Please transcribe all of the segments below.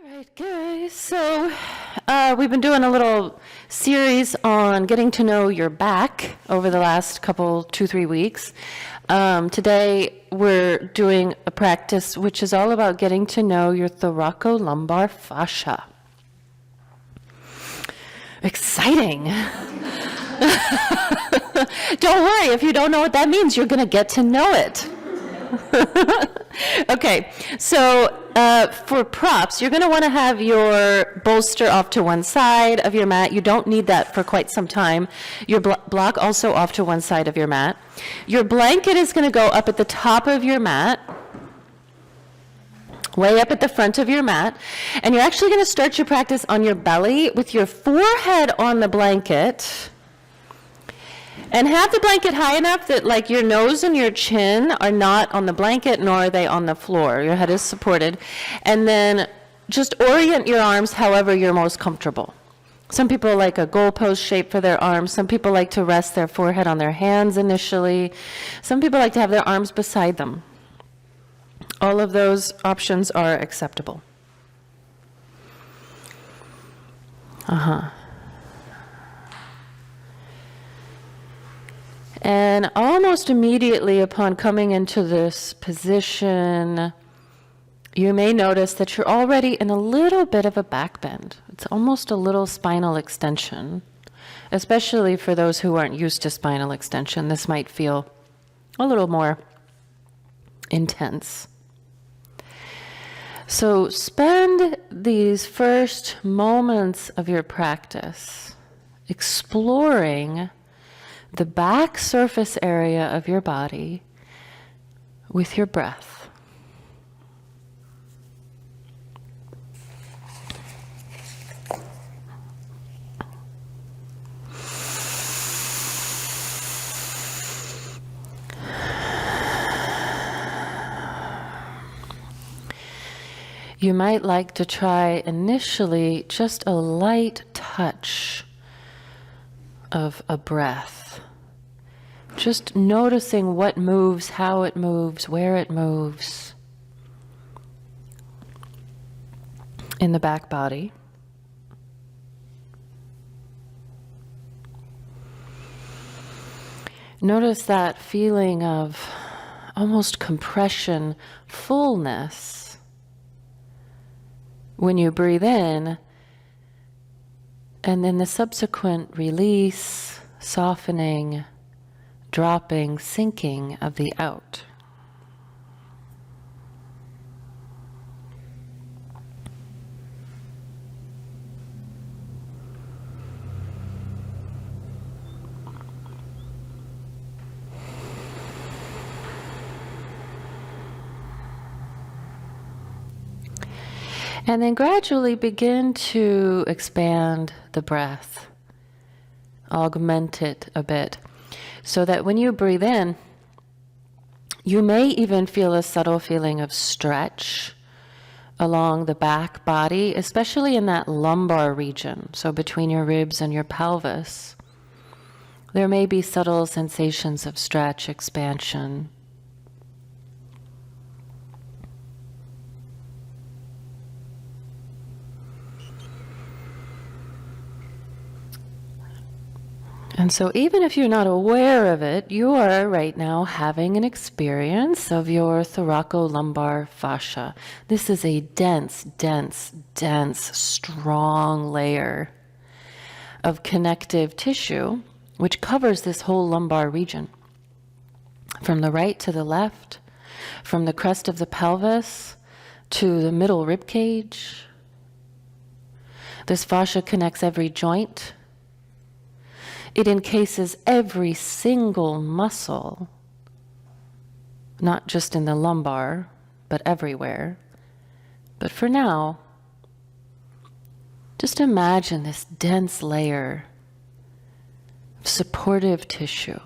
All right, guys. So we've been doing a little series on getting to know your back over the last couple, 2-3 weeks. Today we're doing a practice which is all about getting to know your thoraco lumbar fascia. Exciting. Don't worry, if you don't know what that means, you're going to get to know it. Okay, so for props, you're going to want to have your bolster off to one side of your mat. You don't need that for quite some time. Your block also off to one side of your mat. Your blanket is going to go up at the top of your mat, way up at the front of your mat, and you're actually going to start your practice on your belly with your forehead on the blanket. And have the blanket high enough that like your nose and your chin are not on the blanket, nor are they on the floor. Your head is supported. And then just orient your arms however you're most comfortable. Some people like a goalpost shape for their arms. Some people like to rest their forehead on their hands initially. Some people like to have their arms beside them. All of those options are acceptable. And almost immediately upon coming into this position, you may notice that you're already in a little bit of a back bend. It's almost a little spinal extension, especially for those who aren't used to spinal extension. This might feel a little more intense. So spend these first moments of your practice exploring the back surface area of your body with your breath. You might like to try initially just a light touch of a breath. Just noticing what moves, how it moves, where it moves in the back body. Notice that feeling of almost compression, fullness when you breathe in, and then the subsequent release, softening, dropping, sinking of the out. And then gradually begin to expand the breath, augment it a bit, so that when you breathe in, you may even feel a subtle feeling of stretch along the back body, especially in that lumbar region, so between your ribs and your pelvis. There may be subtle sensations of stretch, expansion. And so even if you're not aware of it, you are right now having an experience of your thoraco lumbar fascia. This is a dense, dense, dense, strong layer of connective tissue which covers this whole lumbar region. From the right to the left, from the crest of the pelvis to the middle rib cage. This fascia connects every joint. It encases every single muscle, not just in the lumbar, but everywhere. But for now, just imagine this dense layer of supportive tissue.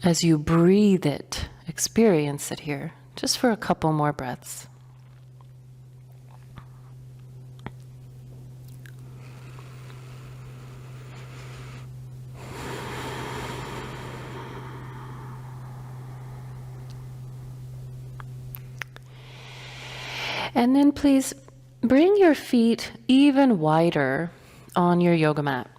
As you breathe it, experience it here, just for a couple more breaths. And then please bring your feet even wider on your yoga mat.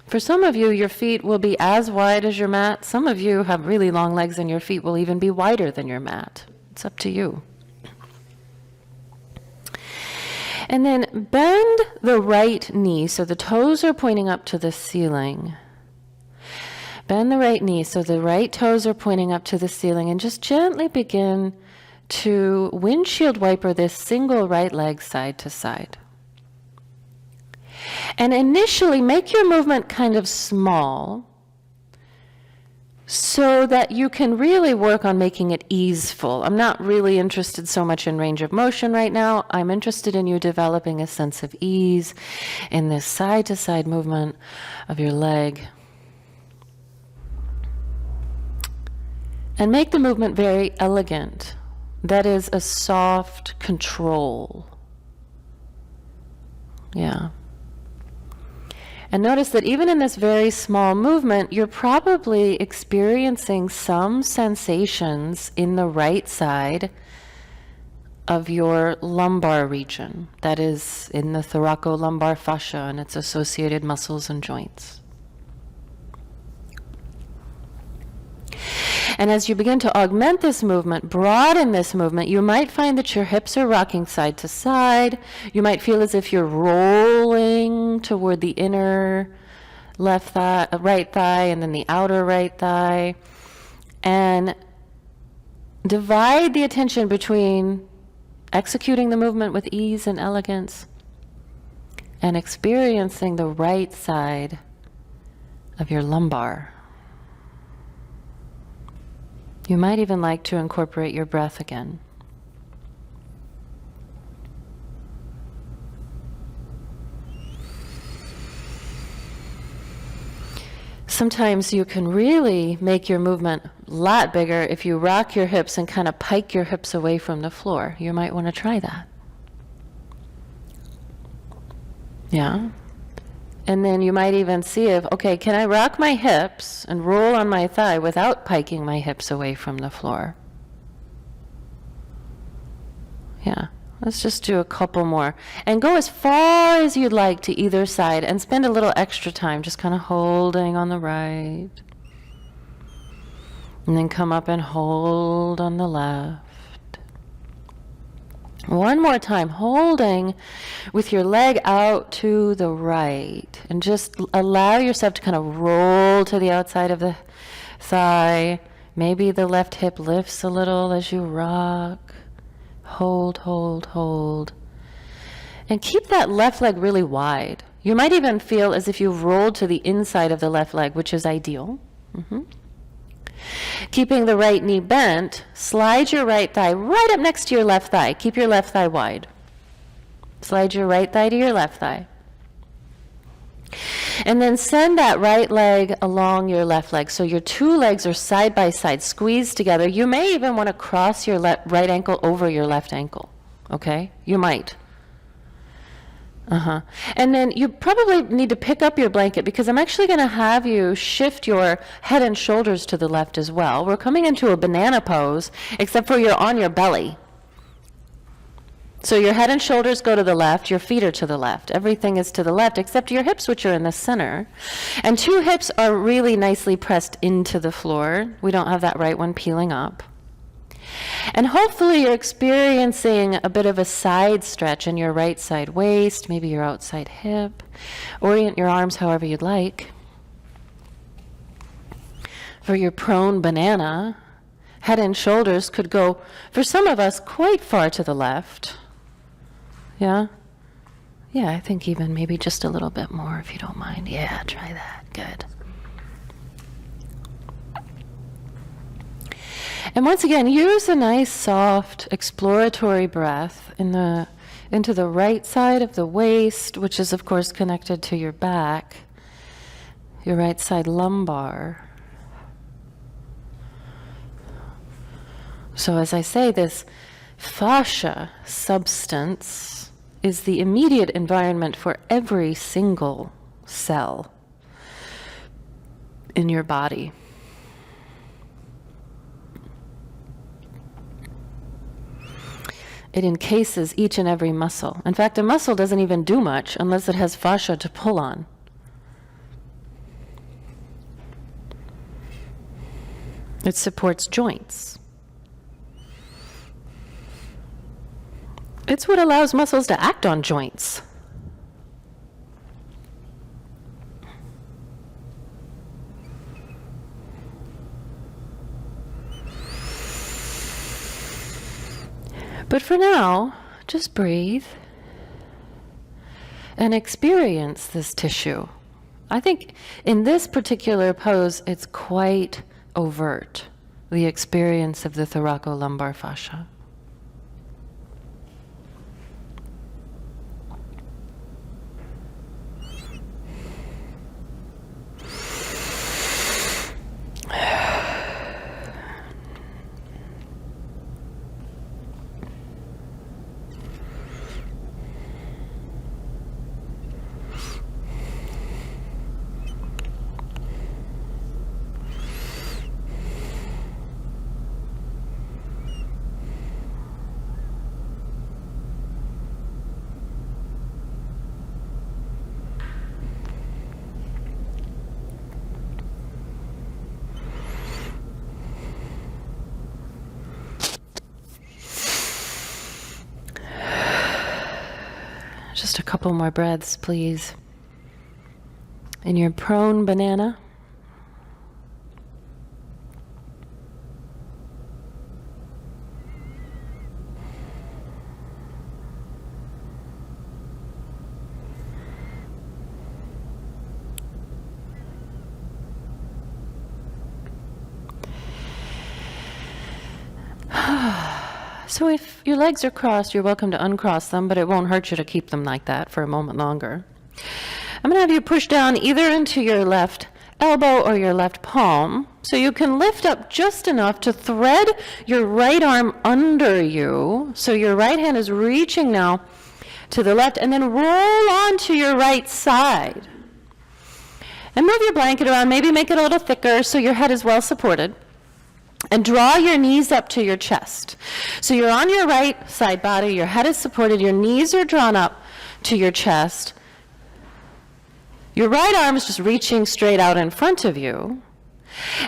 For some of you, your feet will be as wide as your mat. Some of you have really long legs and your feet will even be wider than your mat. It's up to you. And then bend the right knee so the toes are pointing up to the ceiling. Bend the right knee so the right toes are pointing up to the ceiling, and just gently begin to windshield wiper this single right leg side to side. And initially make your movement kind of small so that you can really work on making it easeful. I'm not really interested so much in range of motion right now. I'm interested in you developing a sense of ease in this side-to-side movement of your leg. And make the movement very elegant. That is a soft control. Yeah. And notice that even in this very small movement, you're probably experiencing some sensations in the right side of your lumbar region. That is in the Thoraco Lumbar Fascia and its associated muscles and joints. And as you begin to augment this movement, broaden this movement, you might find that your hips are rocking side to side. You might feel as if you're rolling toward the inner left thigh, right thigh, and then the outer right thigh. And divide the attention between executing the movement with ease and elegance and experiencing the right side of your lumbar. You might even like to incorporate your breath again. Sometimes you can really make your movement a lot bigger if you rock your hips and kind of pike your hips away from the floor. You might want to try that. Yeah. And then you might even see if, okay, can I rock my hips and roll on my thigh without piking my hips away from the floor? Yeah, let's just do a couple more. And go as far as you'd like to either side and spend a little extra time just kind of holding on the right. And then come up and hold on the left. One more time, holding with your leg out to the right. And just allow yourself to kind of roll to the outside of the thigh. Maybe the left hip lifts a little as you rock. Hold, hold, hold. And keep that left leg really wide. You might even feel as if you've rolled to the inside of the left leg, which is ideal. Keeping the right knee bent, slide your right thigh right up next to your left thigh. Keep your left thigh wide. Slide your right thigh to your left thigh. And then send that right leg along your left leg. So your two legs are side by side, squeezed together. You may even want to cross your right ankle over your left ankle. Okay? You might. And then you probably need to pick up your blanket because I'm actually going to have you shift your head and shoulders to the left as well. We're coming into a banana pose, except for you're on your belly. So your head and shoulders go to the left, your feet are to the left. Everything is to the left except your hips, which are in the center. And two hips are really nicely pressed into the floor. We don't have that right one peeling up. And hopefully you're experiencing a bit of a side stretch in your right side waist, maybe your outside hip. Orient your arms however you'd like. For your prone banana, head and shoulders could go, for some of us, quite far to the left. Yeah? Yeah, I think even maybe just a little bit more if you don't mind. Yeah, try that. Good. And once again, use a nice, soft, exploratory breath into the right side of the waist, which is, of course, connected to your back, your right side lumbar. So as I say, this fascia substance is the immediate environment for every single cell in your body. It encases each and every muscle. In fact, a muscle doesn't even do much unless it has fascia to pull on. It supports joints. It's what allows muscles to act on joints. But for now, just breathe and experience this tissue. I think in this particular pose, it's quite overt, the experience of the thoraco lumbar fascia. Just a couple more breaths, please. In your prone banana. So if your legs are crossed, you're welcome to uncross them, but it won't hurt you to keep them like that for a moment longer. I'm going to have you push down either into your left elbow or your left palm, so you can lift up just enough to thread your right arm under you, so your right hand is reaching now to the left, and then roll onto your right side. And move your blanket around, maybe make it a little thicker so your head is well supported. And draw your knees up to your chest. So you're on your right side body, your head is supported, your knees are drawn up to your chest. Your right arm is just reaching straight out in front of you.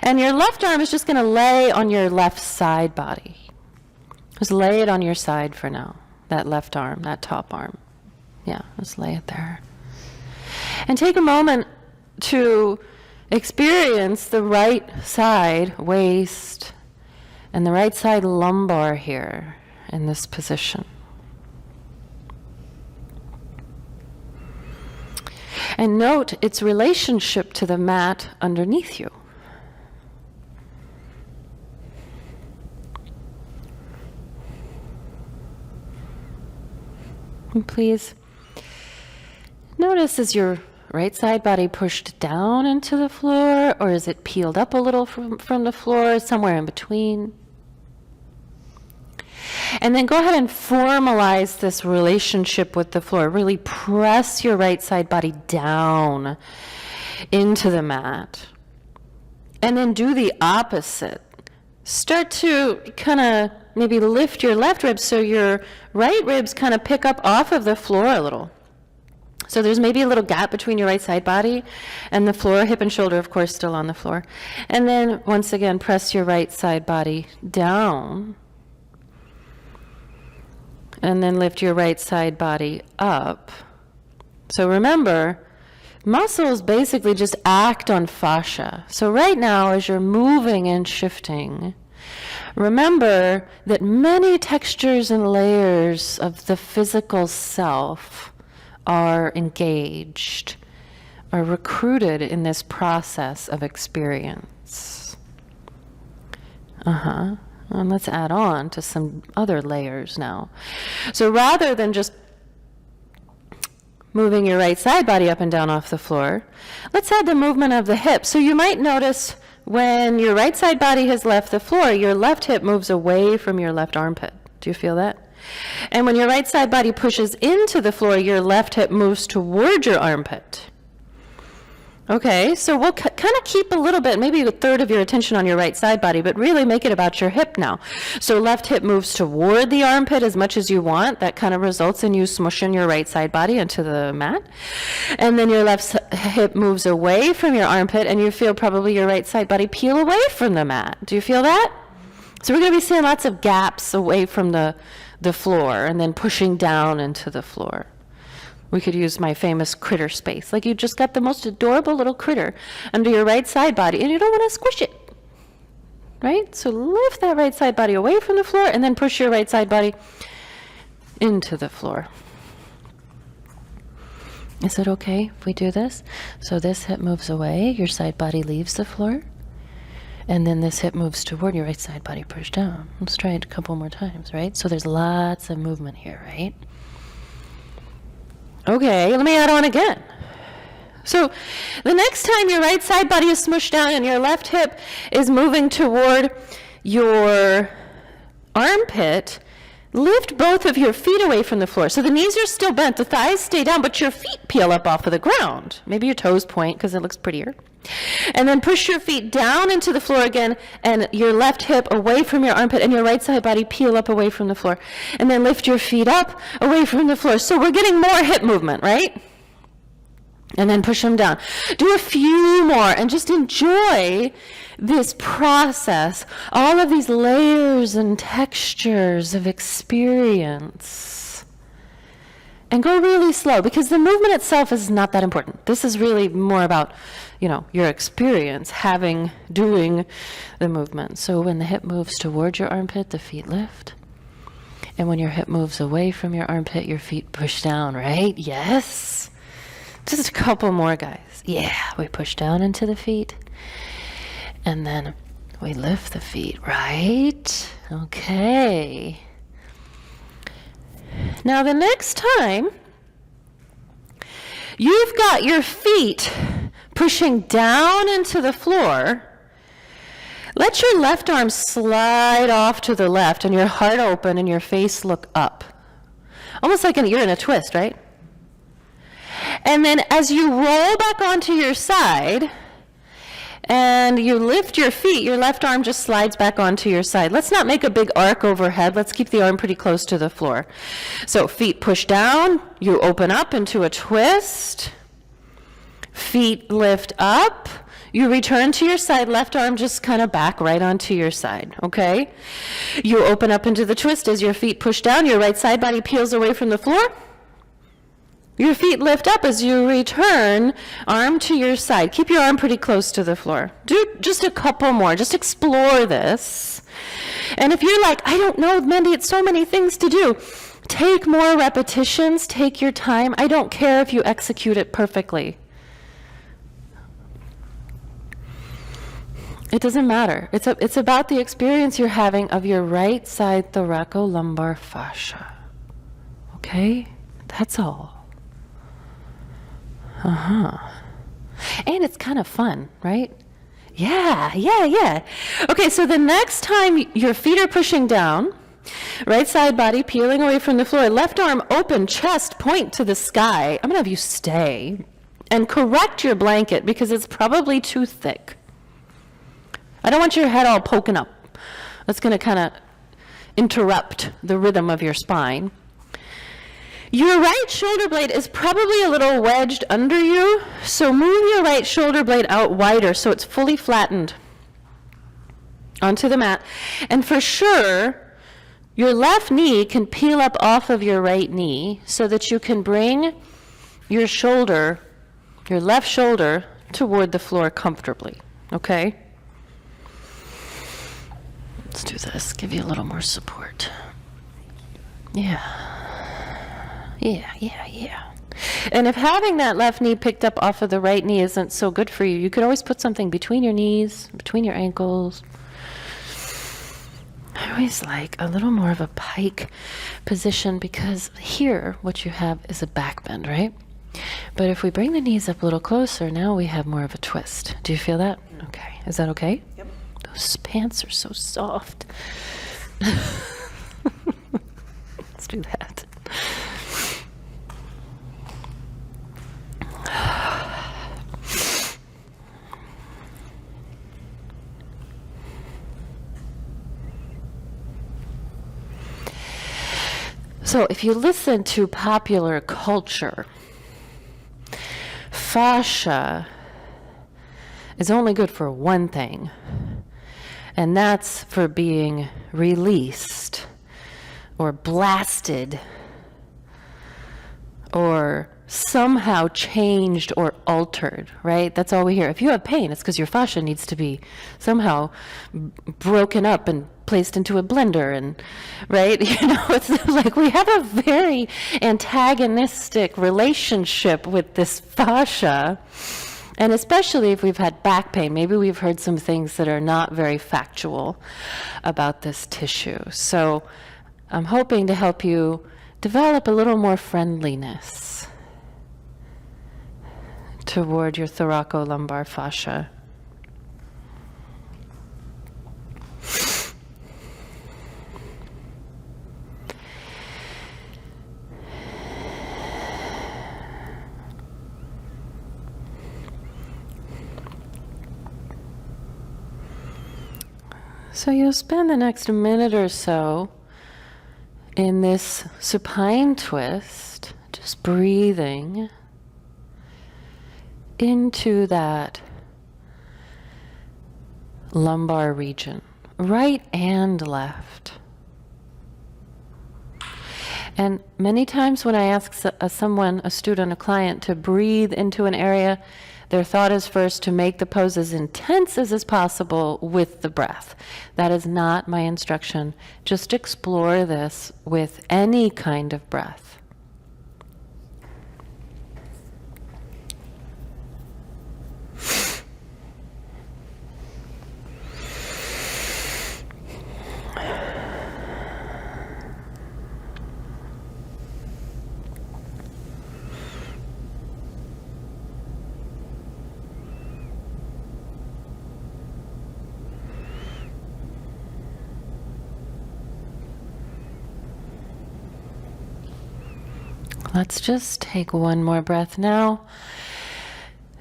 And your left arm is just going to lay on your left side body. Just lay it on your side for now. That left arm, that top arm. Yeah, just lay it there. And take a moment to experience the right side waist and the right side lumbar here in this position. And note its relationship to the mat underneath you. And please notice as your right side body pushed down into the floor, or is it peeled up a little from the floor, somewhere in between? And then go ahead and formalize this relationship with the floor. Really press your right side body down into the mat. And then do the opposite. Start to kind of maybe lift your left ribs so your right ribs kind of pick up off of the floor a little. So there's maybe a little gap between your right side body and the floor, hip and shoulder, of course, still on the floor. And then, once again, press your right side body down. And then lift your right side body up. So remember, muscles basically just act on fascia. So right now, as you're moving and shifting, remember that many textures and layers of the physical self are engaged, are recruited in this process of experience. And let's add on to some other layers now. So rather than just moving your right side body up and down off the floor, let's add the movement of the hip. So you might notice when your right side body has left the floor, your left hip moves away from your left armpit. Do you feel that? And when your right side body pushes into the floor, your left hip moves toward your armpit. Okay, so we'll kind of keep a little bit, maybe a third of your attention on your right side body, but really make it about your hip now. So left hip moves toward the armpit as much as you want. That kind of results in you smushing your right side body into the mat. And then your left hip moves away from your armpit, and you feel probably your right side body peel away from the mat. Do you feel that? So we're going to be seeing lots of gaps away from the floor and then pushing down into the floor. We could use my famous critter space. Like you just got the most adorable little critter under your right side body and you don't want to squish it, right? So lift that right side body away from the floor and then push your right side body into the floor. Is it okay if we do this? So this hip moves away, your side body leaves the floor, and then this hip moves toward your right side body, push down. Let's try it a couple more times, right? So there's lots of movement here, right? Okay, let me add on again. So the next time your right side body is smushed down and your left hip is moving toward your armpit, lift both of your feet away from the floor. So the knees are still bent, the thighs stay down, but your feet peel up off of the ground. Maybe your toes point because it looks prettier. And then push your feet down into the floor again and your left hip away from your armpit and your right side body peel up away from the floor. And then lift your feet up away from the floor. So we're getting more hip movement, right? And then push them down. Do a few more and just enjoy this process, all of these layers and textures of experience. And go really slow because the movement itself is not that important. This is really more about, your experience doing the movement. So when the hip moves towards your armpit, the feet lift. And when your hip moves away from your armpit, your feet push down, right? Yes. Just a couple more, guys. Yeah, we push down into the feet. And then we lift the feet, right? Okay. Now the next time you've got your feet pushing down into the floor, let your left arm slide off to the left and your heart open and your face look up. Almost like you're in a twist, right? And then as you roll back onto your side and you lift your feet, your left arm just slides back onto your side. Let's not make a big arc overhead. Let's keep the arm pretty close to the floor. So feet push down, you open up into a twist. Feet lift up, you return to your side, left arm just kind of back right onto your side, okay? You open up into the twist as your feet push down, your right side body peels away from the floor. Your feet lift up as you return, arm to your side. Keep your arm pretty close to the floor. Do just a couple more. Just explore this. And if you're like, I don't know, Mandy, it's so many things to do, take more repetitions. Take your time. I don't care if you execute it perfectly. It doesn't matter. It's about the experience you're having of your right side thoraco lumbar fascia. Okay? That's all. And it's kind of fun, right? Yeah. Okay, so the next time your feet are pushing down, right side body peeling away from the floor, left arm open, chest point to the sky. I'm going to have you stay and correct your blanket because it's probably too thick. I don't want your head all poking up. That's going to kind of interrupt the rhythm of your spine. Your right shoulder blade is probably a little wedged under you, so move your right shoulder blade out wider so it's fully flattened onto the mat. And for sure, your left knee can peel up off of your right knee so that you can bring your left shoulder toward the floor comfortably, okay? Let's do this, give you a little more support. Yeah. And if having that left knee picked up off of the right knee isn't so good for you, you could always put something between your knees, between your ankles. I always like a little more of a pike position because here what you have is a back bend, right? But if we bring the knees up a little closer, now we have more of a twist. Do you feel that? Okay. Is that okay? Yep. Those pants are so soft. Let's do that. So if you listen to popular culture, fascia is only good for one thing, and that's for being released or blasted or somehow changed or altered, right? That's all we hear. If you have pain, it's because your fascia needs to be somehow broken up and placed into a blender, and right? You know, it's like we have a very antagonistic relationship with this fascia. And especially if we've had back pain, maybe we've heard some things that are not very factual about this tissue. So I'm hoping to help you develop a little more friendliness toward your thoraco lumbar fascia. So you'll spend the next minute or so in this supine twist, just breathing into that lumbar region, right and left. And many times when I ask someone, a student, a client, to breathe into an area, their thought is first to make the pose as intense as is possible with the breath. That is not my instruction. Just explore this with any kind of breath. Let's just take one more breath now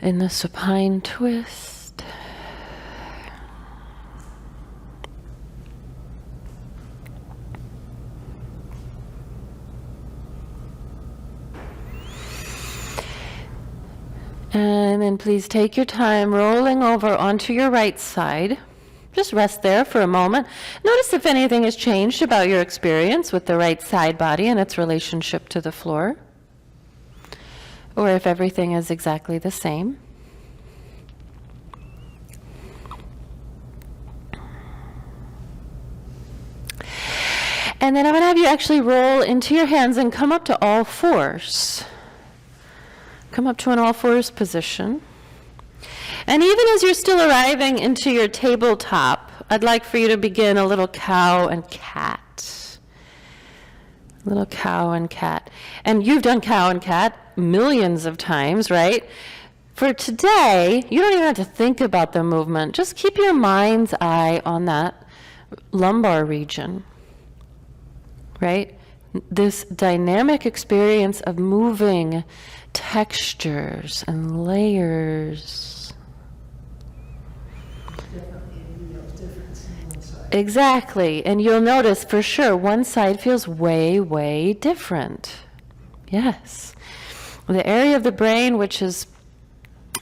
in the supine twist. And then please take your time rolling over onto your right side. Just rest there for a moment. Notice if anything has changed about your experience with the right side body and its relationship to the floor, or if everything is exactly the same. And then I'm going to have you actually roll into your hands and come up to all fours. Come up to an all fours position. And even as you're still arriving into your tabletop, I'd like for you to begin a little cow and cat. Little cow and cat. And you've done cow and cat millions of times, right? For today, you don't even have to think about the movement. Just keep your mind's eye on that lumbar region, right? This dynamic experience of moving textures and layers. Exactly, and you'll notice for sure one side feels way, way different. Yes. The area of the brain which is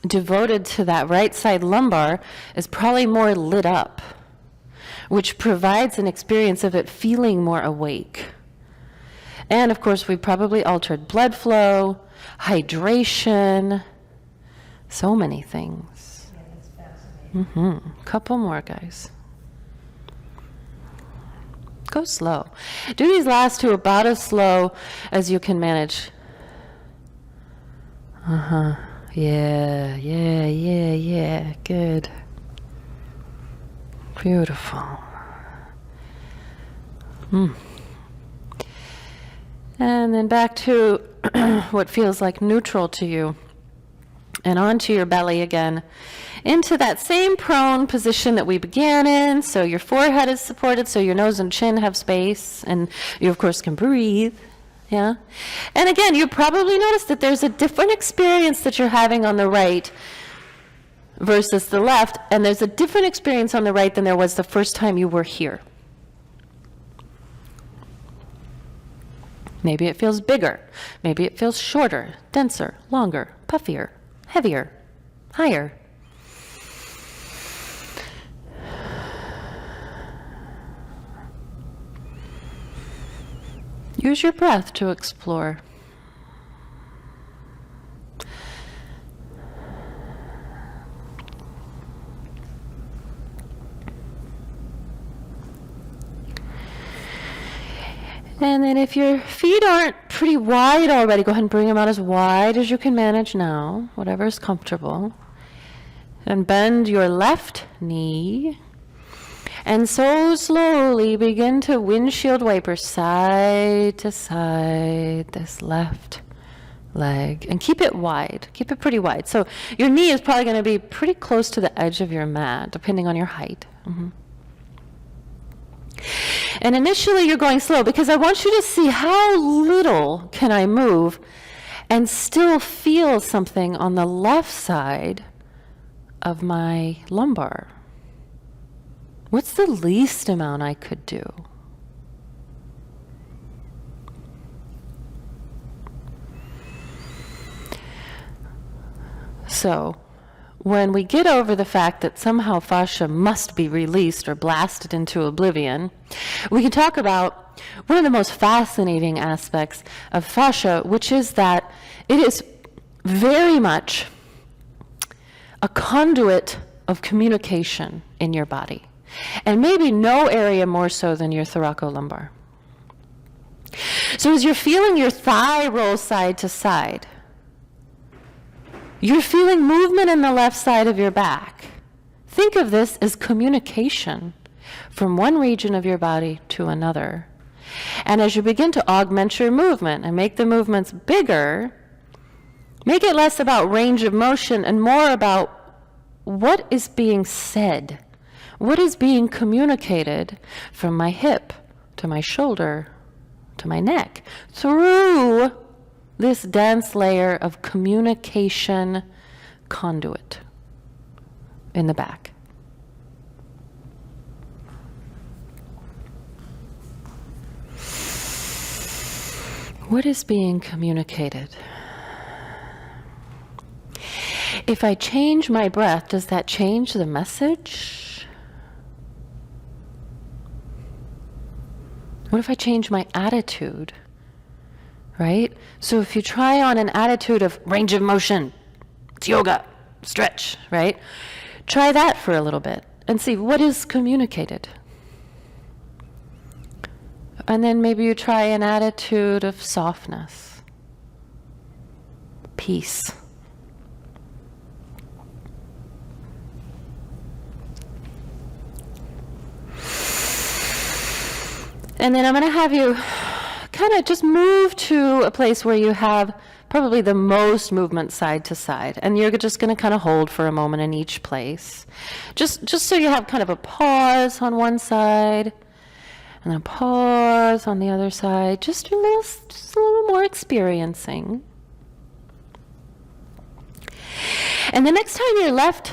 devoted to that right side lumbar is probably more lit up, which provides an experience of it feeling more awake. And of course, we probably altered blood flow, hydration, so many things. Yeah, that's fascinating. Couple more, guys. Go slow. Do these last two about as slow as you can manage. Yeah. Good. Beautiful. And then back to what feels like neutral to you. And onto your belly again. Into that same prone position that we began in. So your forehead is supported, so your nose and chin have space. And you, of course, can breathe. Yeah. And again, you probably noticed that there's a different experience that you're having on the right versus the left. And there's a different experience on the right than there was the first time you were here. Maybe it feels bigger. Maybe it feels shorter, denser, longer, puffier, heavier, higher. Use your breath to explore. And then if your feet aren't pretty wide already, go ahead and bring them out as wide as you can manage now, whatever is comfortable. And bend your left knee. And so slowly begin to windshield wiper side to side this left leg. And keep it wide. Keep it pretty wide. So your knee is probably going to be pretty close to the edge of your mat, depending on your height. And initially you're going slow because I want you to see how little can I move and still feel something on the left side of my lumbar. What's the least amount I could do? So, when we get over the fact that somehow fascia must be released or blasted into oblivion, we can talk about one of the most fascinating aspects of fascia, which is that it is very much a conduit of communication in your body. And maybe no area more so than your thoraco lumbar. So as you're feeling your thigh roll side to side, you're feeling movement in the left side of your back. Think of this as communication from one region of your body to another. And as you begin to augment your movement and make the movements bigger, make it less about range of motion and more about what is being said, what is being communicated from my hip to my shoulder to my neck through this dense layer of communication conduit in the back. What is being communicated? If I change my breath, does that change the message? What if I change my attitude? Right? So if you try on an attitude of range of motion, it's yoga, stretch, right? Try that for a little bit and see what is communicated. And then maybe you try an attitude of softness, peace. And then I'm going to have you kind of just move to a place where you have probably the most movement side to side. And you're just going to kind of hold for a moment in each place. Just so you have kind of a pause on one side and then a pause on the other side. Just a little more experiencing. And the next time your left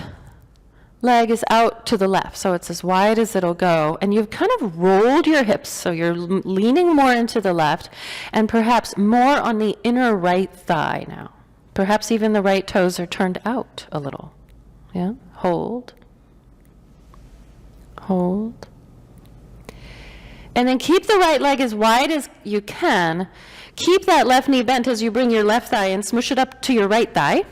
leg is out to the left, so it's as wide as it'll go, and you've kind of rolled your hips, so you're leaning more into the left, and perhaps more on the inner right thigh now. Perhaps even the right toes are turned out a little. Yeah? Hold. Hold. And then keep the right leg as wide as you can. Keep that left knee bent as you bring your left thigh and smush it up to your right thigh.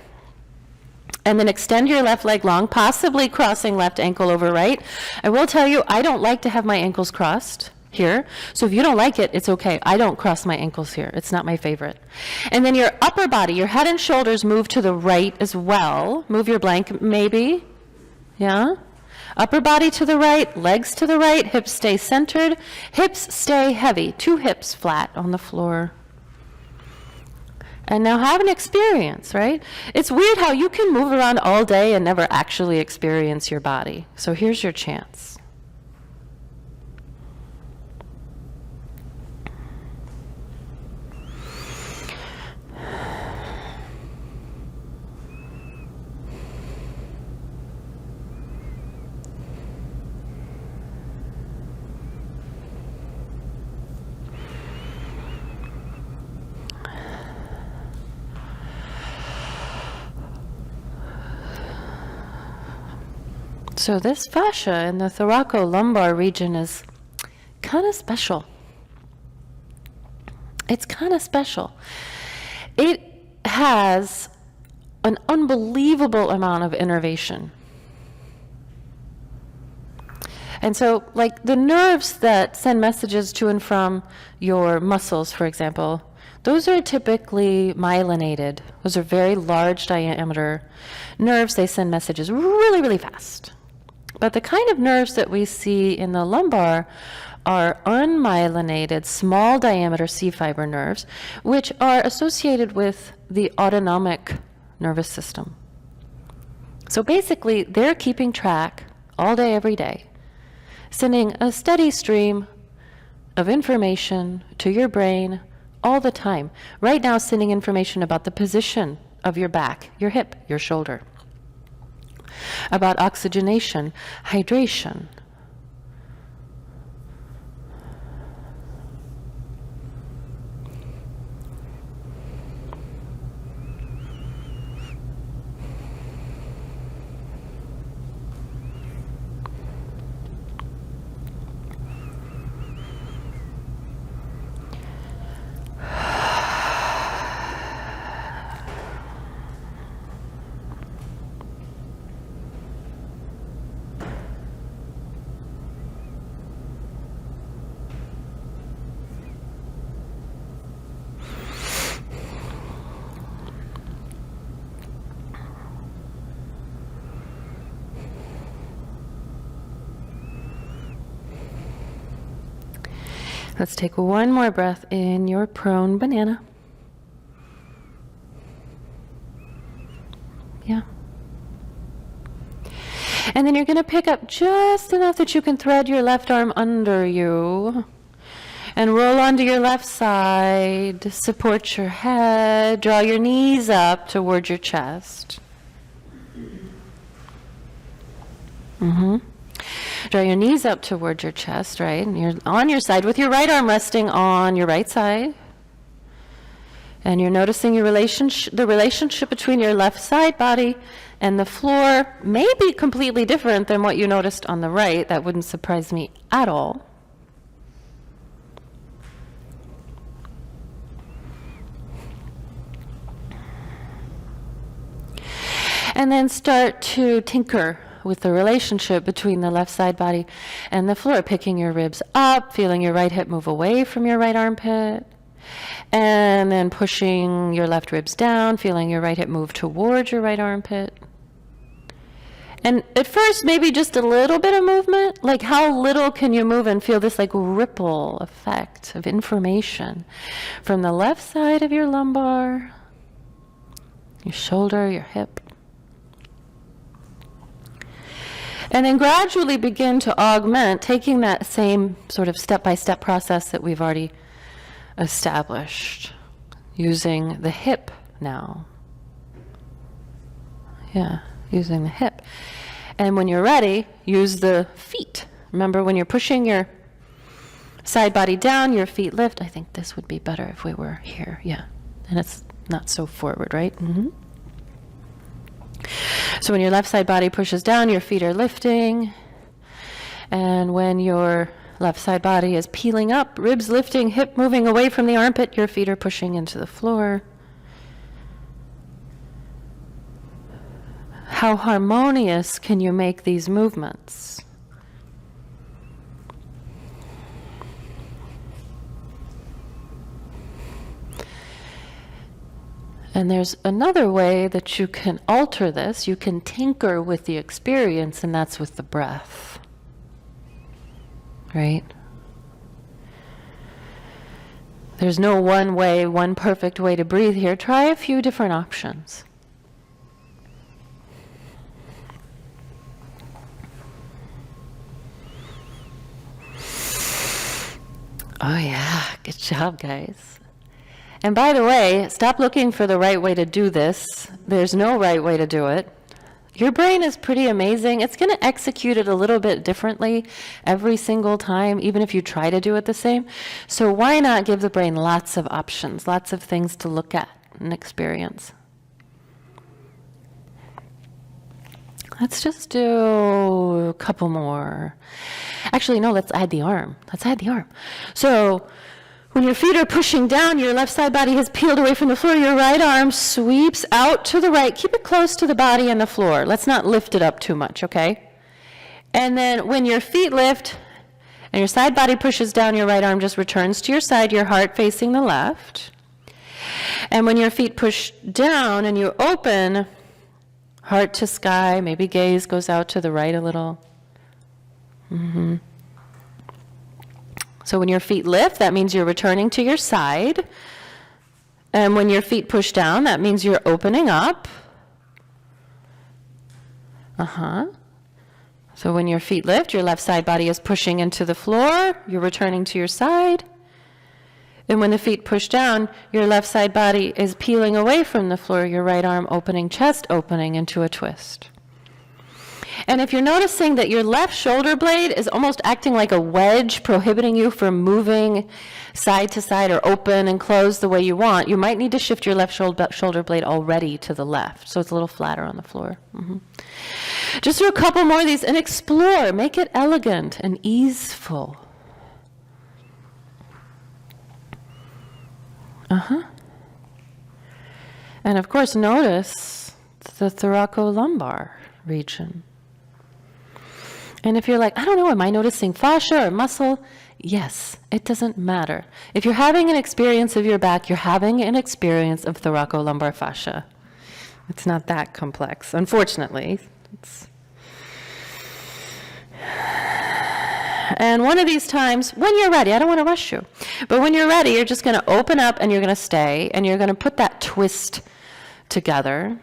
And then extend your left leg long, possibly crossing left ankle over right. I will tell you, I don't like to have my ankles crossed here. So if you don't like it, it's okay. I don't cross my ankles here. It's not my favorite. And then your upper body, your head and shoulders move to the right as well. Move your blanket maybe. Yeah? Upper body to the right, legs to the right, hips stay centered, hips stay heavy. 2 hips flat on the floor. And now have an experience, right? It's weird how you can move around all day and never actually experience your body. So here's your chance. So this fascia in the thoracolumbar region is kind of special. It's kind of special. It has an unbelievable amount of innervation. And so, like the nerves that send messages to and from your muscles, for example, those are typically myelinated. Those are very large diameter nerves. They send messages really, really fast. But the kind of nerves that we see in the lumbar are unmyelinated, small diameter C fiber nerves, which are associated with the autonomic nervous system. So basically, they're keeping track all day, every day, sending a steady stream of information to your brain all the time. Right now, sending information about the position of your back, your hip, your shoulder, about oxygenation, hydration. Let's take one more breath in your prone banana. Yeah. And then you're going to pick up just enough that you can thread your left arm under you and roll onto your left side. Support your head. Draw your knees up toward your chest. Draw your knees up toward your chest, right? And you're on your side with your right arm resting on your right side. And you're noticing your the relationship between your left side body and the floor may be completely different than what you noticed on the right. That wouldn't surprise me at all. And then start to tinker with the relationship between the left side body and the floor, picking your ribs up, feeling your right hip move away from your right armpit, and then pushing your left ribs down, feeling your right hip move towards your right armpit. And at first, maybe just a little bit of movement, like how little can you move and feel this like ripple effect of information from the left side of your lumbar, your shoulder, your hip. And then gradually begin to augment, taking that same sort of step-by-step process that we've already established, using the hip now. Yeah, using the hip. And when you're ready, use the feet. Remember, when you're pushing your side body down, your feet lift. I think this would be better if we were here, yeah. And it's not so forward, right? So when your left side body pushes down, your feet are lifting. And when your left side body is peeling up, ribs lifting, hip moving away from the armpit, your feet are pushing into the floor. How harmonious can you make these movements? And there's another way that you can alter this. You can tinker with the experience, and that's with the breath. Right? There's no one way, one perfect way to breathe here. Try a few different options. Oh yeah, good job, guys. And by the way, stop looking for the right way to do this. There's no right way to do it. Your brain is pretty amazing. It's going to execute it a little bit differently every single time, even if you try to do it the same. So why not give the brain lots of options, lots of things to look at and experience? Let's just do a couple more. Actually, no, let's add the arm. Let's add the arm. So when your feet are pushing down, your left side body has peeled away from the floor. Your right arm sweeps out to the right. Keep it close to the body and the floor. Let's not lift it up too much, okay? And then when your feet lift and your side body pushes down, your right arm just returns to your side, your heart facing the left. And when your feet push down and you open, heart to sky, maybe gaze goes out to the right a little. So when your feet lift, that means you're returning to your side. And when your feet push down, that means you're opening up. So when your feet lift, your left side body is pushing into the floor. You're returning to your side. And when the feet push down, your left side body is peeling away from the floor. Your right arm opening, chest opening into a twist. And if you're noticing that your left shoulder blade is almost acting like a wedge, prohibiting you from moving side to side or open and close the way you want, you might need to shift your left shoulder blade already to the left, so it's a little flatter on the floor. Just do a couple more of these and explore. Make it elegant and easeful. And of course, notice the thoracolumbar region. And if you're like, I don't know, am I noticing fascia or muscle? Yes, it doesn't matter. If you're having an experience of your back, you're having an experience of thoracolumbar fascia. It's not that complex, unfortunately. And one of these times, when you're ready, I don't want to rush you, but when you're ready, you're just going to open up and you're going to stay, and you're going to put that twist together.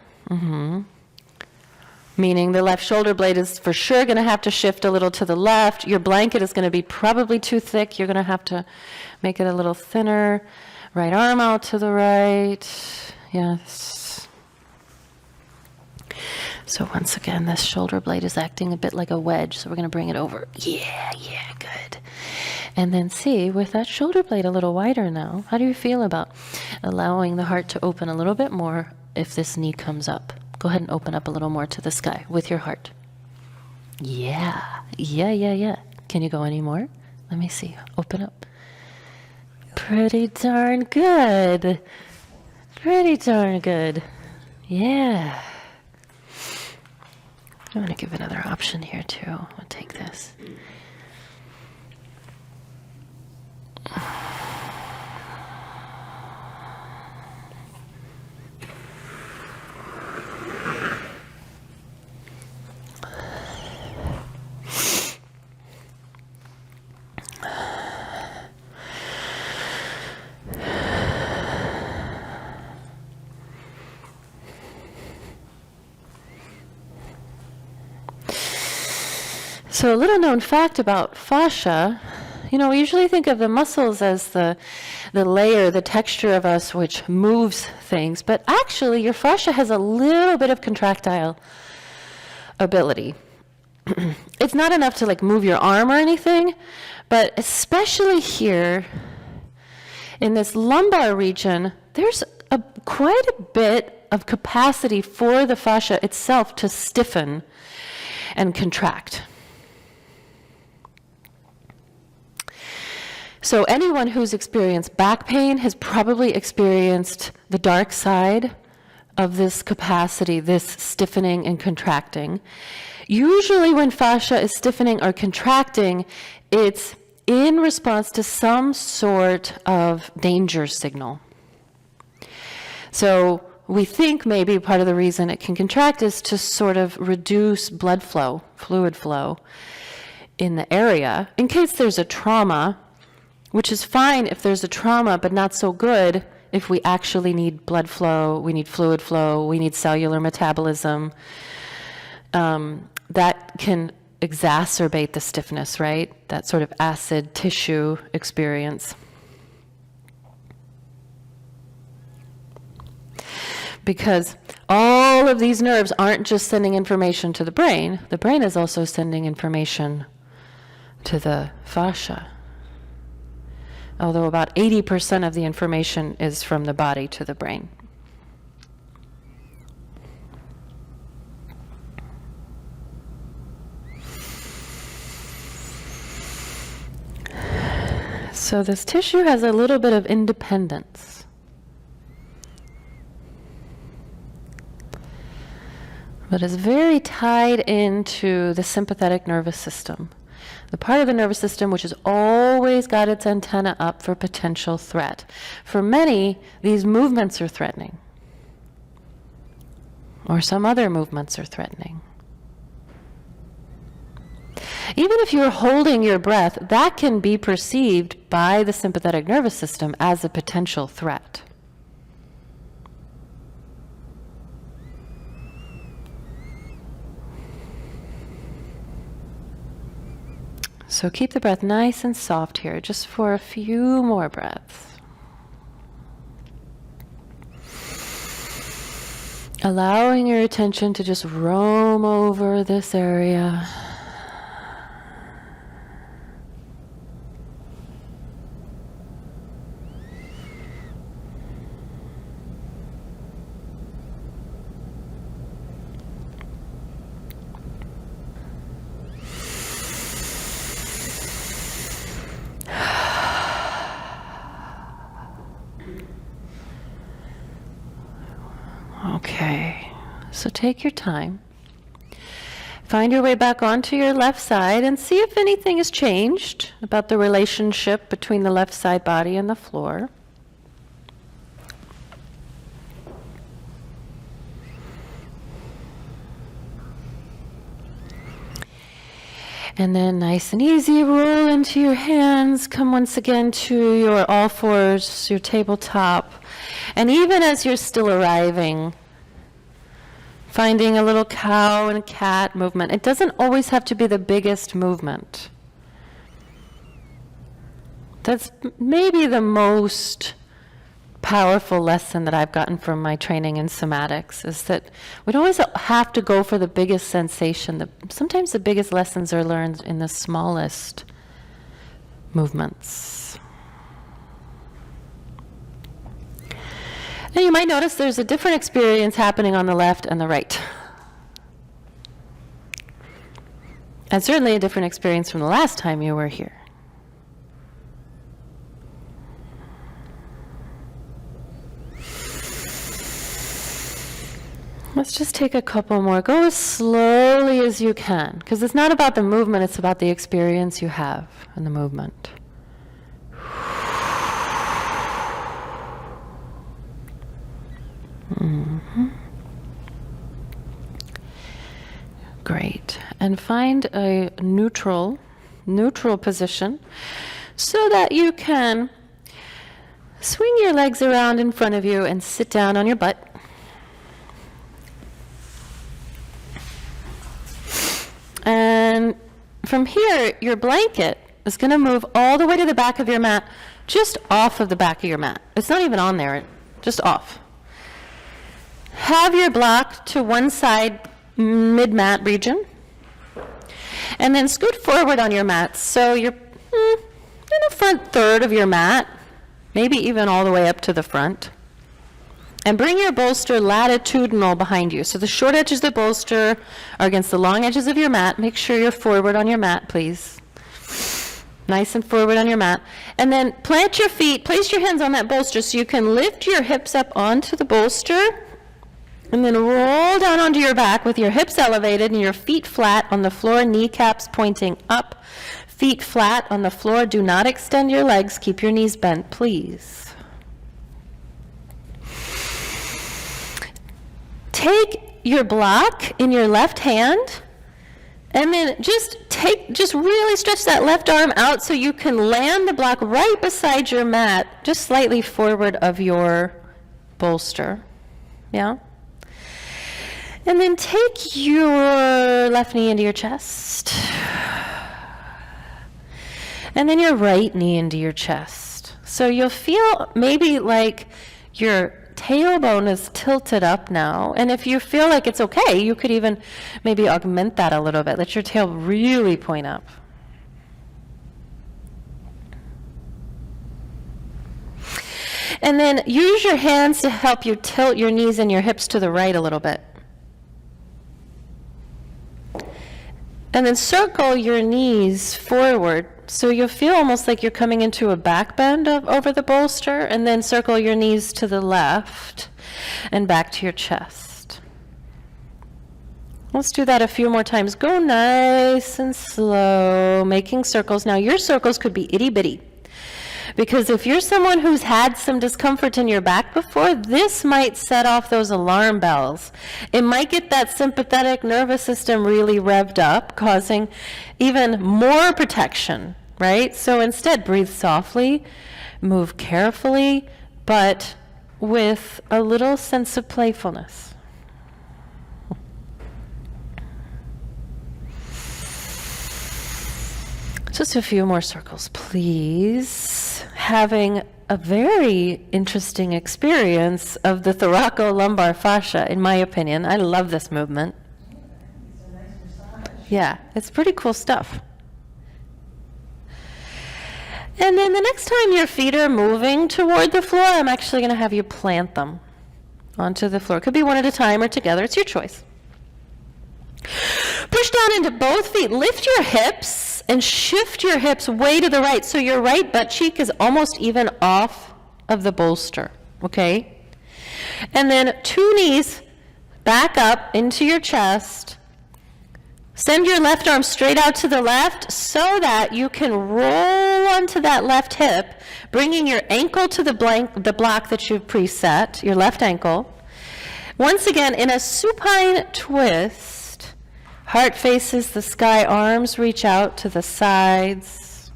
Meaning the left shoulder blade is for sure going to have to shift a little to the left. Your blanket is going to be probably too thick. You're going to have to make it a little thinner. Right arm out to the right. Yes. So once again, this shoulder blade is acting a bit like a wedge, so we're going to bring it over. Yeah, good. And then see, with that shoulder blade a little wider now, how do you feel about allowing the heart to open a little bit more if this knee comes up? Go ahead and open up a little more to the sky with your heart. Yeah. Can you go any more? Let me see. Open up. Pretty darn good. Yeah. I'm going to give another option here too. I'll take this. So a little known fact about fascia, we usually think of the muscles as the layer, the texture of us which moves things, but actually your fascia has a little bit of contractile ability. It's not enough to like move your arm or anything, but especially here in this lumbar region, there's quite a bit of capacity for the fascia itself to stiffen and contract. So anyone who's experienced back pain has probably experienced the dark side of this capacity, this stiffening and contracting. Usually when fascia is stiffening or contracting, it's in response to some sort of danger signal. So we think maybe part of the reason it can contract is to sort of reduce blood flow, fluid flow in the area, in case there's a trauma, which is fine if there's a trauma, but not so good if we actually need blood flow, we need fluid flow, we need cellular metabolism. That can exacerbate the stiffness, right? That sort of acid tissue experience. Because all of these nerves aren't just sending information to the brain is also sending information to the fascia. Although about 80% of the information is from the body to the brain. So this tissue has a little bit of independence. But it's very tied into the sympathetic nervous system. The part of the nervous system which has always got its antenna up for potential threat. For many, these movements are threatening. Or some other movements are threatening. Even if you're holding your breath, that can be perceived by the sympathetic nervous system as a potential threat. So keep the breath nice and soft here, just for a few more breaths. Allowing your attention to just roam over this area. Okay, so take your time. Find your way back onto your left side and see if anything has changed about the relationship between the left side body and the floor. And then nice and easy, roll into your hands. Come once again to your all fours, your tabletop. And even as you're still arriving, finding a little cow and a cat movement. It doesn't always have to be the biggest movement. That's maybe the most powerful lesson that I've gotten from my training in somatics, is that we don't always have to go for the biggest sensation. Sometimes the biggest lessons are learned in the smallest movements. And you might notice there's a different experience happening on the left and the right. And certainly a different experience from the last time you were here. Let's just take a couple more. Go as slowly as you can, because it's not about the movement, it's about the experience you have in the movement. Great. And find a neutral position so that you can swing your legs around in front of you and sit down on your butt. And from here, your blanket is going to move all the way to the back of your mat, just off of the back of your mat. It's not even on there, just off. Have your block to one side, mid-mat region, and then scoot forward on your mat. So you're in the front third of your mat, maybe even all the way up to the front. And bring your bolster latitudinal behind you. So the short edges of the bolster are against the long edges of your mat. Make sure you're forward on your mat, please. Nice and forward on your mat. And then plant your feet, place your hands on that bolster so you can lift your hips up onto the bolster. And then roll down onto your back with your hips elevated and your feet flat on the floor, kneecaps pointing up. Feet flat on the floor. Do not extend your legs. Keep your knees bent, please. Take your block in your left hand and then just really stretch that left arm out so you can land the block right beside your mat, just slightly forward of your bolster. Yeah? And then take your left knee into your chest. And then your right knee into your chest. So you'll feel maybe like your tailbone is tilted up now. And if you feel like it's okay, you could even maybe augment that a little bit. Let your tail really point up. And then use your hands to help you tilt your knees and your hips to the right a little bit. And then circle your knees forward. So you'll feel almost like you're coming into a back bend over the bolster, and then circle your knees to the left and back to your chest. Let's do that a few more times. Go nice and slow, making circles. Now your circles could be itty bitty, because if you're someone who's had some discomfort in your back before, this might set off those alarm bells. It might get that sympathetic nervous system really revved up, causing even more protection, right? So instead, breathe softly, move carefully, but with a little sense of playfulness. Just a few more circles, please. Having a very interesting experience of the thoraco lumbar fascia, in my opinion. I love this movement. It's a nice massage. Yeah, it's pretty cool stuff. And then the next time your feet are moving toward the floor, I'm actually going to have you plant them onto the floor. It could be one at a time or together. It's your choice. Push down into both feet. Lift your hips and shift your hips way to the right, so your right butt cheek is almost even off of the bolster, okay? And then 2 knees back up into your chest. Send your left arm straight out to the left so that you can roll onto that left hip, bringing your ankle to the block that you've preset, your left ankle. Once again, in a supine twist, heart faces the sky, arms reach out to the sides.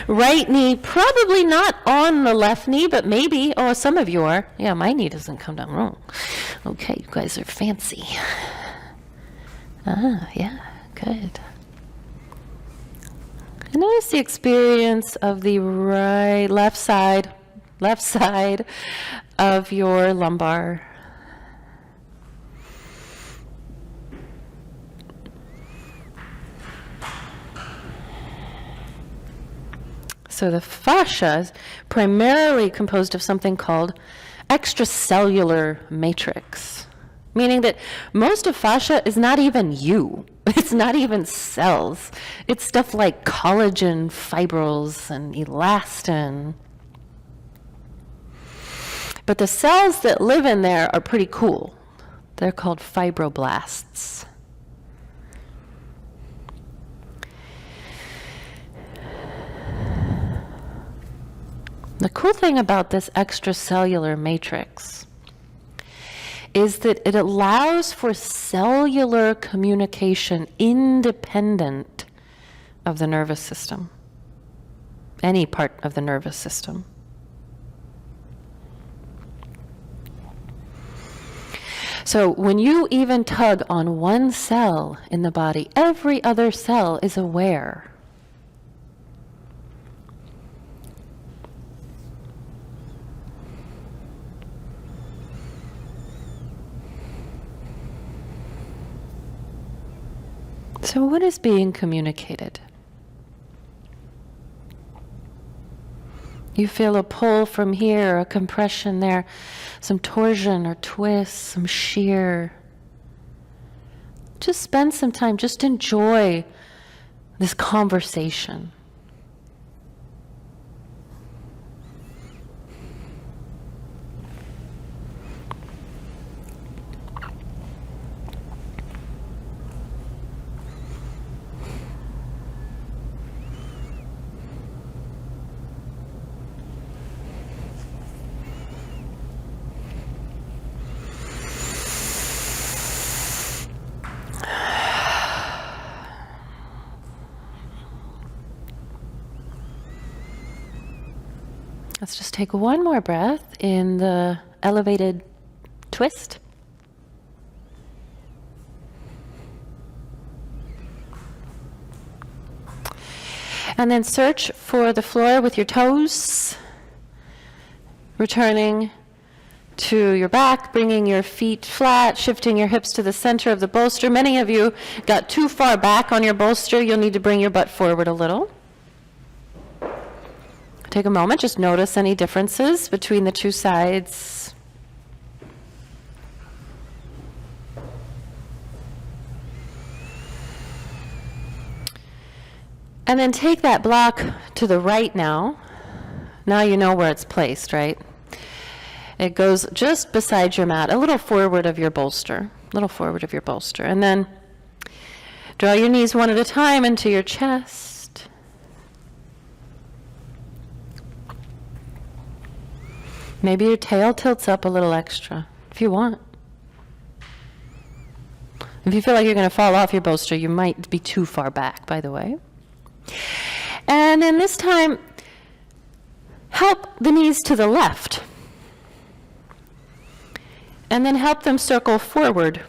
Right knee, probably not on the left knee, but maybe. Oh, some of you are. Yeah, my knee doesn't come down wrong. Okay, you guys are fancy. Ah, yeah, good. And notice the experience of the left side of your lumbar. So the fascia is primarily composed of something called extracellular matrix, meaning that most of fascia is not even you. It's not even cells. It's stuff like collagen, fibrils, and elastin. But the cells that live in there are pretty cool. They're called fibroblasts. The cool thing about this extracellular matrix is that it allows for cellular communication independent of the nervous system, any part of the nervous system. So when you even tug on one cell in the body, every other cell is aware. So what is being communicated? You feel a pull from here, a compression there, some torsion or twist, some shear. Just spend some time, just enjoy this conversation. Let's just take one more breath in the elevated twist. And then search for the floor with your toes, returning to your back, bringing your feet flat, shifting your hips to the center of the bolster. Many of you got too far back on your bolster. You'll need to bring your butt forward a little. Take a moment, just notice any differences between the two sides. And then take that block to the right now. Now you know where it's placed, right? It goes just beside your mat, a little forward of your bolster, a little forward of your bolster. And then draw your knees one at a time into your chest. Maybe your tail tilts up a little extra, if you want. If you feel like you're going to fall off your bolster, you might be too far back, by the way. And then this time, help the knees to the left. And then help them circle forward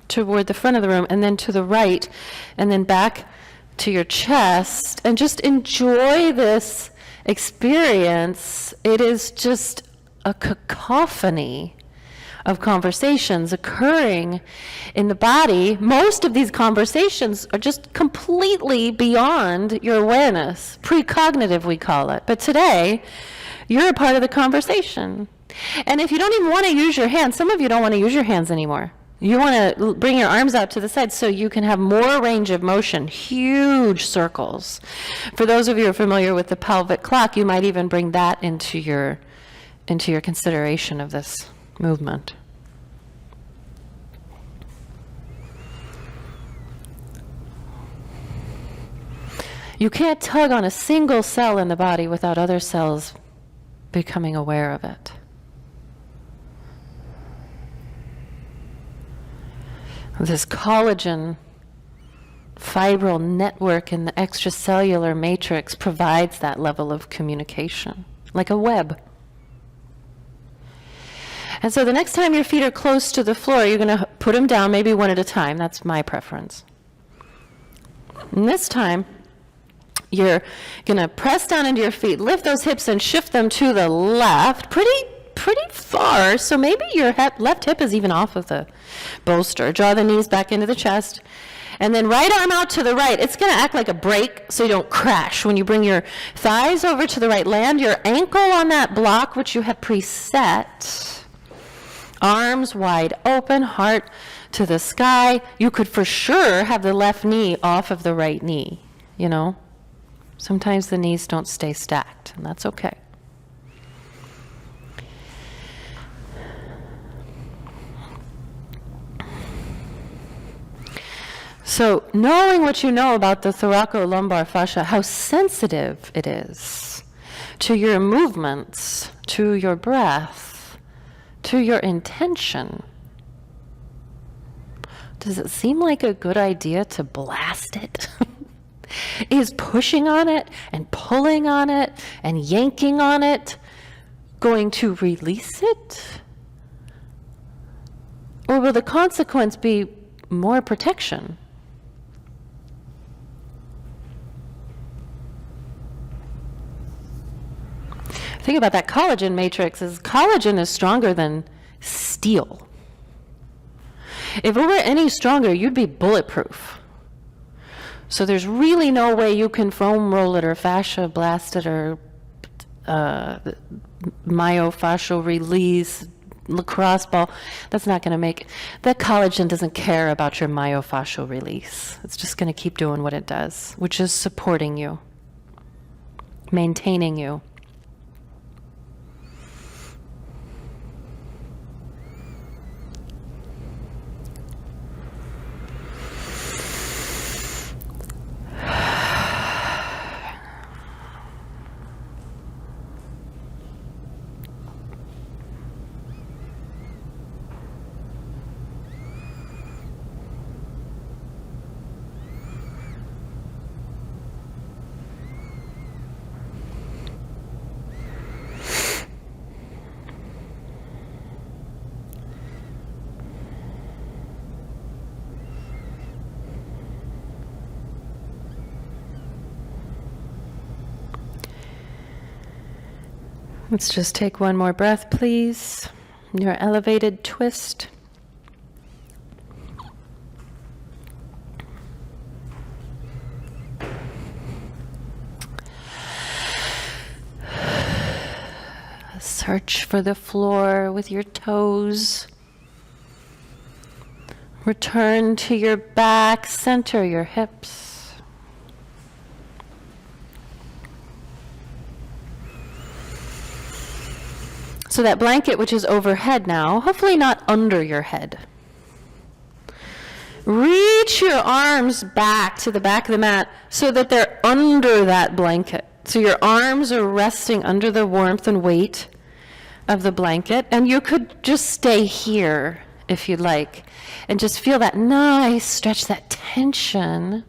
toward the front of the room, and then to the right, and then back to your chest. And just enjoy this experience. It is just a cacophony of conversations occurring in the body. Most of these conversations are just completely beyond your awareness. Precognitive, we call it. But today, you're a part of the conversation. And if you don't even want to use your hands, some of you don't want to use your hands anymore. You want to bring your arms out to the side so you can have more range of motion, huge circles. For those of you who are familiar with the pelvic clock, you might even bring that into your consideration of this movement. You can't tug on a single cell in the body without other cells becoming aware of it. This collagen fibril network in the extracellular matrix provides that level of communication, like a web. And so the next time your feet are close to the floor, you're going to put them down, maybe one at a time. That's my preference. And this time, you're going to press down into your feet, lift those hips and shift them to the left, pretty far. So maybe your left hip is even off of the bolster. Draw the knees back into the chest. And then right arm out to the right. It's going to act like a brake so you don't crash. When you bring your thighs over to the right, land your ankle on that block which you have preset. Arms wide open, heart to the sky. You could for sure have the left knee off of the right knee, you know. Sometimes the knees don't stay stacked, and that's okay. So knowing what you know about the thoraco lumbar fascia, how sensitive it is to your movements, to your breath, to your intention, does it seem like a good idea to blast it? Is pushing on it and pulling on it and yanking on it going to release it? Or will the consequence be more protection? Think about that collagen matrix. Collagen is stronger than steel. If it were any stronger, you'd be bulletproof. So there's really no way you can foam roll it or fascia blast it or myofascial release, lacrosse ball. That's not going to make, that collagen doesn't care about your myofascial release. It's just going to keep doing what it does, which is supporting you, maintaining you. Let's just take one more breath, please. Your elevated twist. Search for the floor with your toes. Return to your back, center your hips. So that blanket, which is overhead now, hopefully not under your head. Reach your arms back to the back of the mat so that they're under that blanket. So your arms are resting under the warmth and weight of the blanket. And you could just stay here if you'd like. And just feel that nice stretch, that tension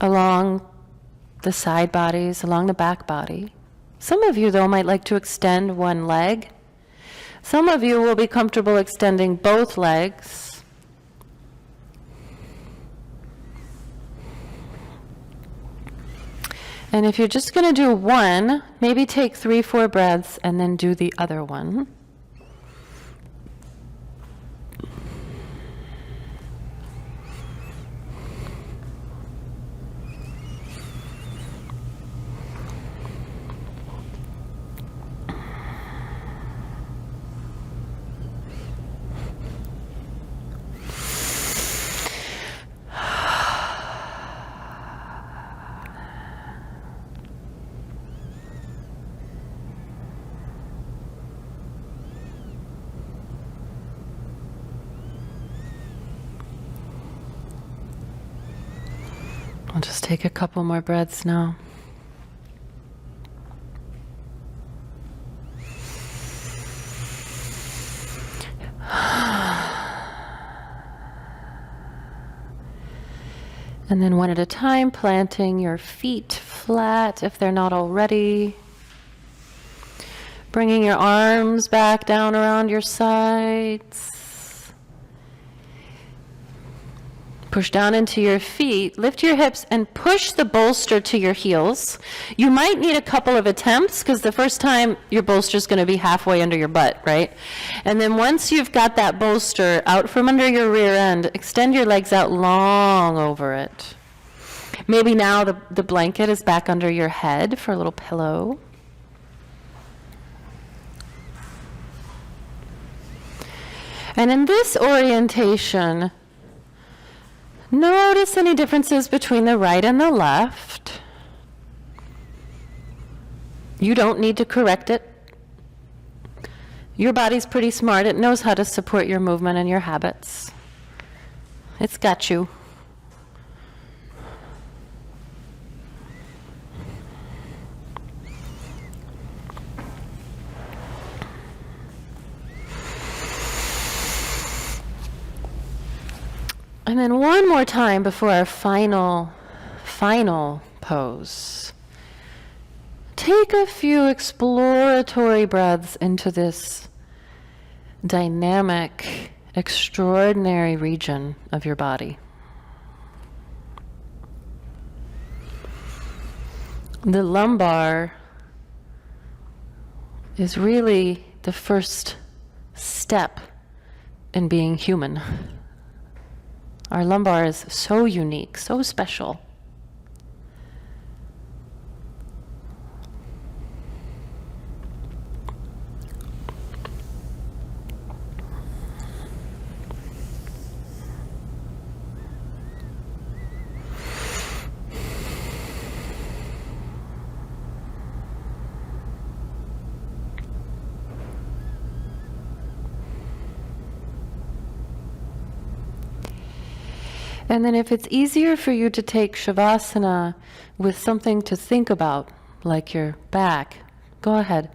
along the side bodies, along the back body. Some of you, though, might like to extend one leg. Some of you will be comfortable extending both legs. And if you're just going to do one, maybe take 3-4 breaths and then do the other one. I'll just take a couple more breaths now. And then one at a time, planting your feet flat if they're not already. Bringing your arms back down around your sides. Push down into your feet, lift your hips, and push the bolster to your heels. You might need a couple of attempts because the first time your bolster is going to be halfway under your butt, right? And then once you've got that bolster out from under your rear end, extend your legs out long over it. Maybe now the blanket is back under your head for a little pillow. And in this orientation, notice any differences between the right and the left. You don't need to correct it. Your body's pretty smart. It knows how to support your movement and your habits. It's got you. And then one more time before our final pose. Take a few exploratory breaths into this dynamic, extraordinary region of your body. The lumbar is really the first step in being human. Our lumbar is so unique, so special. And then if it's easier for you to take Shavasana with something to think about, like your back, go ahead.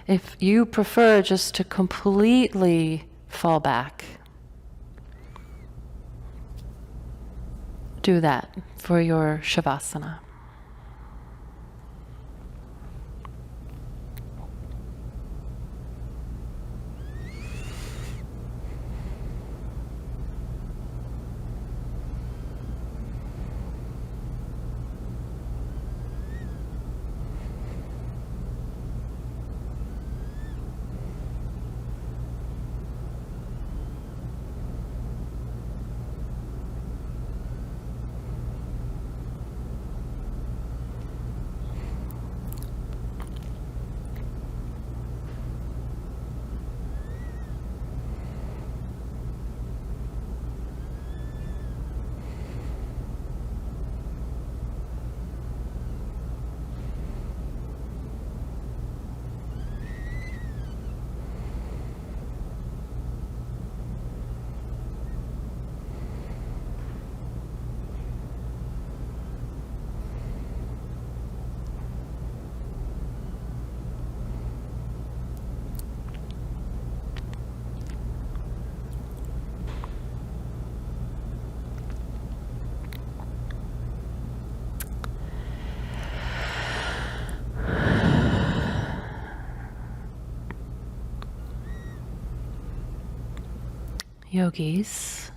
If you prefer just to completely fall back, do that for your Shavasana. yogis.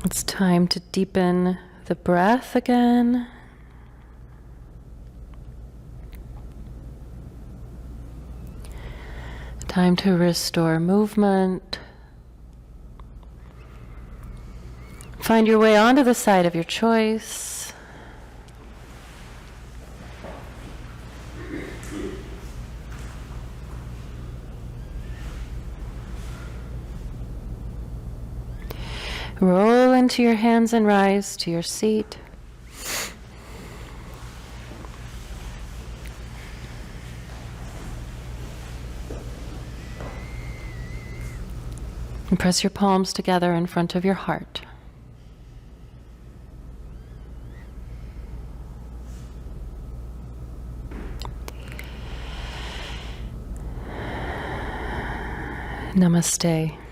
It's time to deepen the breath again. Time to restore movement. Find your way onto the side of your choice. Roll into your hands and rise to your seat. And press your palms together in front of your heart. Namaste.